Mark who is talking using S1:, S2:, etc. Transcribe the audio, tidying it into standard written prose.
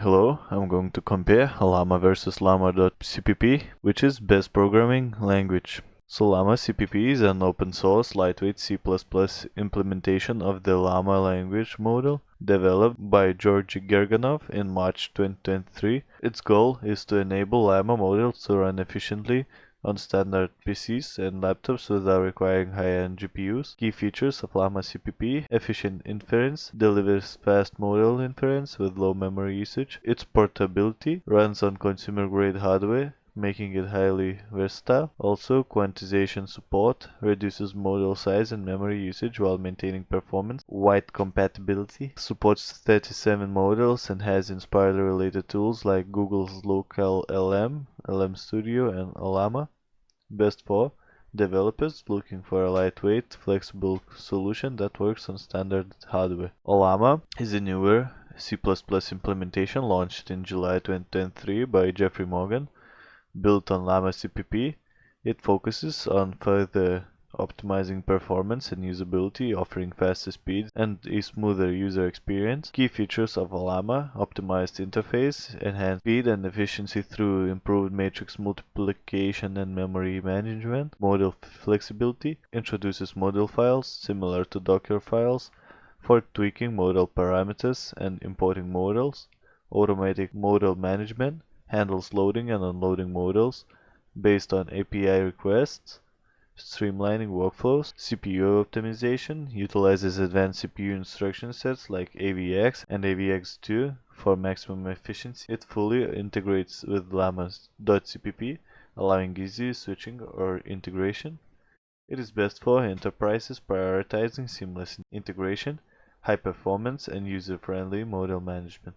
S1: Hello, I'm going to compare Llama versus Llama.cpp, which is best programming language. So Llama CPP is an open source lightweight C++ implementation of the Llama language model developed by Georgy Gerganov in March 2023. Its goal is to enable Llama models to run efficiently on standard PCs and laptops without requiring high-end GPUs. Key features of Llama CPP: efficient inference, delivers fast model inference with low memory usage. Its portability, runs on consumer-grade hardware, making it highly versatile. Also, quantization support reduces model size and memory usage while maintaining performance. Wide compatibility, supports 37 models and has inspired related tools like Google's local LM Studio, and Ollama. Best for developers looking for a lightweight, flexible solution that works on standard hardware. Ollama is a newer C++ implementation launched in July 2023 by Jeffrey Morgan. Built on Llama CPP, it focuses on further optimizing performance and usability, offering faster speeds and a smoother user experience. Key features of Llama: optimized interface, enhanced speed and efficiency through improved matrix multiplication and memory management. Model flexibility, introduces model files similar to Docker files for tweaking model parameters and importing models. Automatic model management, handles loading and unloading models based on API requests, streamlining workflows. CPU optimization, utilizes advanced CPU instruction sets like AVX and AVX2 for maximum efficiency. It fully integrates with Llama.cpp, allowing easy switching or integration. It is best for enterprises prioritizing seamless integration, high performance, and user-friendly model management.